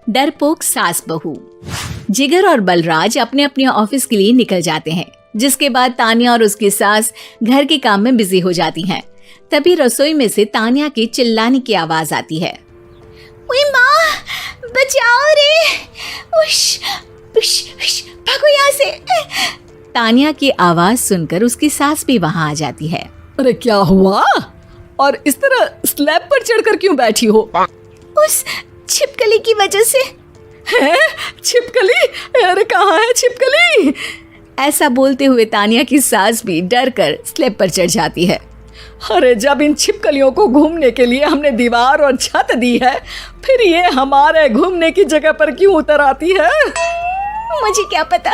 डरपोक सास बहू। जिगर और बलराज अपने अपने ऑफिस के लिए निकल जाते हैं, जिसके बाद तान्या और उसकी सास घर के काम में बिजी हो जाती हैं। तभी रसोई में से तान्या के चिल्लाने की आवाज आती है। ओए माँ, बचाओ रे, उश, उश, उश, भागो यहाँ से। तान्या की आवाज सुनकर उसकी सास भी वहाँ आ जाती है। अरे क्या हुआ? और इस तरह स्लैब पर चढ़कर क्यों बैठी हो? उस छिपकली की वजह से। है? छिपकली? अरे कहाँ है छिपकली? ऐसा बोलते हुए तान्या की सास भी डर कर स्लैब पर चढ़ जाती है। अरे जब इन छिपकलियों को घूमने के लिए हमने दीवार और छत दी है, फिर ये हमारे घूमने की जगह पर क्यों उतर आती है? मुझे क्या पता,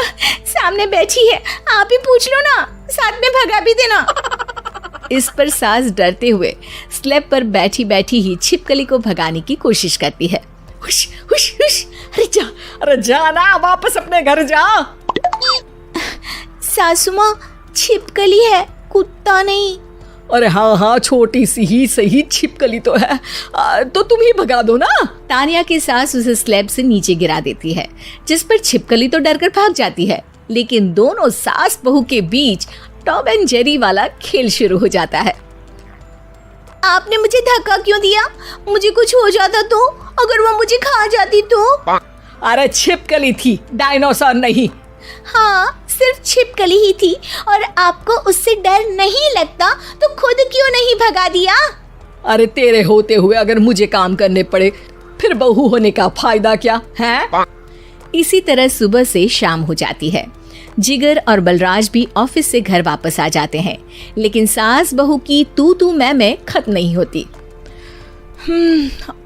सामने बैठी है, आप ही पूछ लो ना, साथ में भगा भी देना। इस पर सास डरते हुए स्लैब पर बैठी बैठी ही छिपकली को भगाने की कोशिश करती है। हुश, हुश, हुश, अरे जा ना, वापस अपने घर जा। सासू माँ, छिपकली है, कुत्ता नहीं। अरे हाँ, छोटी सी ही सही छिपकली तो है, तो तुम ही भगा दो ना। तान्या की सास उसे स्लैब से नीचे गिरा देती है, जिस पर छिपकली तो डरकर भाग जाती है। लेकिन दोनों सास बहू के बीच टॉम एंड जेरी वाला खेल शुरू हो जाता है। आपने मुझे धक्का क्यों दिया? मुझे कुछ हो जाता तो? अगर वो मुझे खा जाती तो? अरे छिपकली थी, डायनासोर नहीं। हाँ, सिर्फ छिपकली ही थी, और आपको उससे डर नहीं लगता तो खुद क्यों नहीं भगा दिया? अरे तेरे होते हुए अगर मुझे काम करने पड़े, फिर बहू होने का फायदा क्या है? इसी तरह सुबह से शाम हो जाती है। जिगर और बलराज भी ऑफिस से घर वापस आ जाते हैं, लेकिन सास बहू की तू मैं खत्म नहीं होती।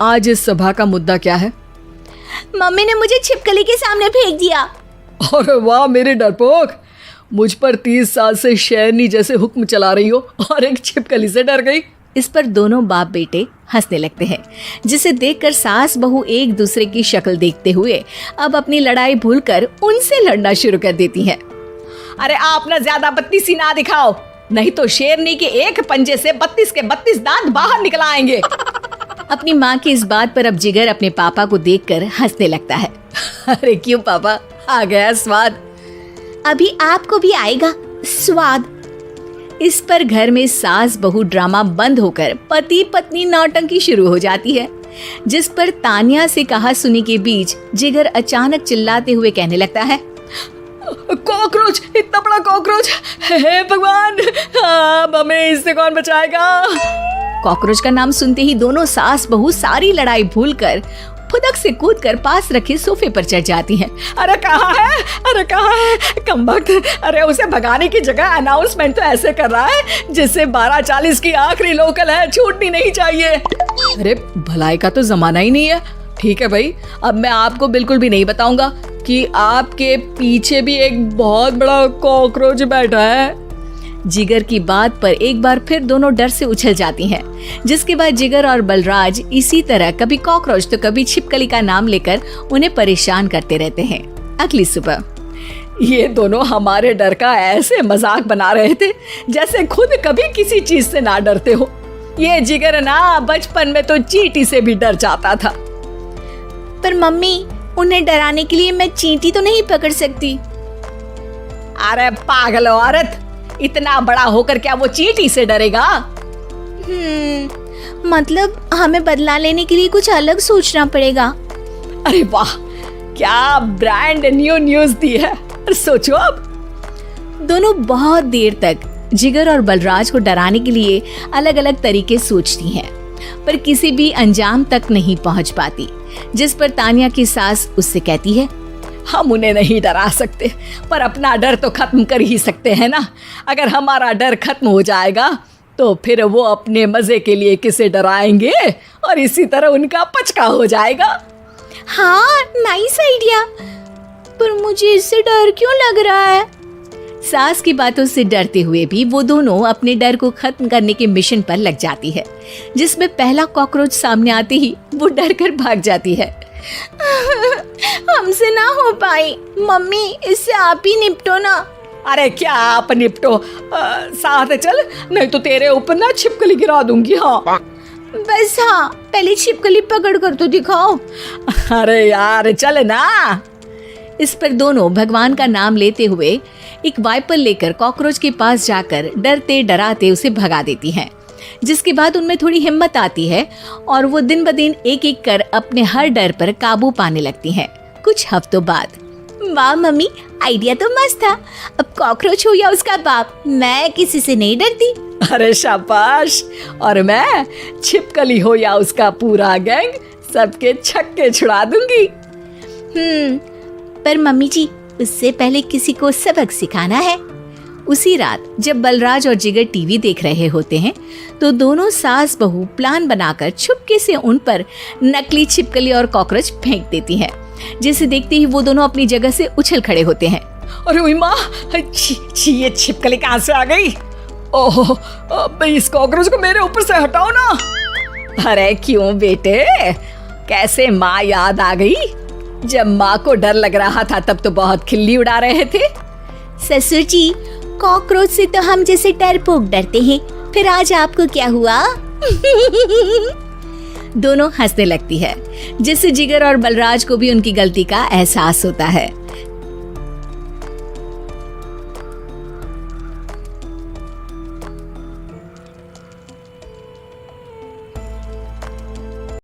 आज इस सभा का मुद्दा क्या है? मम्मी ने मुझे छिपकली के सामने फेंक दिया। अरे वाह मेरे डरपोक, मुझ पर 30 साल से शेरनी जैसे हुक्म चला रही हो और एक छिपकली से डर गई। इस पर दोनों बाप बेटे हंसने लगते हैं, जिसे देखकर सास बहू एक दूसरे की शक्ल देखते हुए अब अपनी लड़ाई भूलकर उनसे लड़ना शुरू कर देती हैं। अरे आप ना ज्यादा बत्तीसी ना दिखाओ, नहीं तो शेरनी के एक पंजे से 32 के 32 दांत बाहर निकल आएंगे। अपनी माँ की इस बात पर अब जिगर अपने पापा को देखकर हंसने लगता है। अरे क्यों पापा, आ गया स्वाद। अभी आपको भी आएगा स्वाद। इस पर घर में सास बहू ड्रामा बंद होकर पति पत्नी नौटंकी शुरू हो जाती है, जिस पर तान्या से कहा सुनी के बीच जिगर अचानक चिल्लाते हुए कहने लगता है। कॉकरोच, इतना बड़ा कॉकरोच, हे भगवान, हमें इससे कौन बचाएगा? कॉकरोच का नाम सुनते ही दोनों सास बहू सारी लड़ाई भूलकर फुदक से कूदकर पास रखे सोफे पर चढ़ जाती हैं। अरे कहाँ है, अरे कहाँ है कमबख्त? अरे उसे भगाने की जगह अनाउंसमेंट तो ऐसे कर रहा है जिससे 12:40 की आखिरी लोकल है, छूटनी नहीं चाहिए। अरे भलाई का तो जमाना ही नहीं है। ठीक है भाई, अब मैं आपको बिल्कुल भी नहीं बताऊंगा कि आपके पीछे भी एक बहुत बड़ा कॉकरोच बैठा है। जिगर की बात पर एक बार फिर दोनों डर से उछल जाती हैं, जिसके बाद जिगर और बलराज इसी तरह कभी कॉकरोच तो कभी छिपकली का नाम लेकर उन्हें परेशान करते रहते हैं। अगली सुबह ये दोनों हमारे डर का ऐसे मजाक बना रहे थे जैसे खुद कभी किसी चीज से ना डरते हो। ये जिगर ना बचपन में तो चींटी से भी डर जाता था। पर मम्मी, उन्हें डराने के लिए मैं चींटी तो नहीं पकड़ सकती। अरे पागल औरत, इतना बड़ा होकर क्या वो चींटी से डरेगा? मतलब हमें बदला लेने के लिए कुछ अलग सोचना पड़ेगा। अरे वाह, क्या ब्रांड न्यू न्यूज दी है। सोचो अब। दोनों बहुत देर तक जिगर और बलराज को डराने के लिए अलग अलग तरीके सोचती हैं, पर किसी भी अंजाम तक नहीं पहुंच पाती, जिस पर तान्या की सास उससे कहती है। हम उन्हें नहीं डरा सकते, पर अपना डर तो खत्म कर ही सकते हैं ना। अगर हमारा डर खत्म हो जाएगा तो फिर वो अपने मजे के लिए किसे डराएंगे और इसी तरह उनका पचका हो जाएगा। हाँ, नाइस आइडिया, पर मुझे इससे डर क्यों लग रहा है? सास की बातों से डरते हुए भी वो दोनों अपने डर को खत्म करने के मिशन पर लग जाती है, जिसमें पहला कॉकरोच सामने आते ही वो डर कर भाग जाती है। हमसे ना हो पाई मम्मी, इससे आप ही निपटो ना। अरे क्या आप निपटो, साथ चल, नहीं तो तेरे ऊपर ना छिपकली गिरा दूंगी। हाँ बस हाँ, पहले छिपकली पकड़ कर तो दिखाओ। अरे यार चल ना। इस पर दोनों भगवान का नाम लेते हुए एक वाइपर लेकर कॉकरोच के पास जाकर डरते डराते उसे भगा देती हैं। जिसके बाद उनमें थोड़ी हिम्मत आती है और वो दिन ब दिन एक एक कर अपने हर डर पर काबू पाने लगती हैं। कुछ हफ्तों बाद, वाह मम्मी, आइडिया तो मस्त था। अब कॉकरोच हो या उसका बाप, मैं किसी से नहीं डरती। अरे शाबाश। और मैं छिपकली हो या उसका पूरा गैंग, सबके छक्के छुड़ा दूंगी। पर मम्मी जी, उससे पहले किसी को सबक सिखाना है। उसी रात जब बलराज और जिगर टीवी देख रहे होते हैं तो दोनों सास बहू प्लान बनाकर छुपके से उन पर नकली छिपकली और कॉकरोच फेंक देती हैं, जिसे देखते ही वो दोनों अपनी जगह से उछल खड़े होते हैं। अरे ओए माँ, छी ये छिपकली कहाँ से आ गई? ओह, अब इस कॉकरोच को मेरे ऊपर से हटाओ ना। अरे क्यों बेटे, कैसे माँ याद आ गई? जब माँ को डर लग रहा था तब तो बहुत खिल्ली उड़ा रहे थे। ससुर जी, कॉकरोच से तो हम जैसे डरपोक डरते हैं, फिर आज आपको क्या हुआ? दोनों हंसने लगती है, जिससे जिगर और बलराज को भी उनकी गलती का एहसास होता है।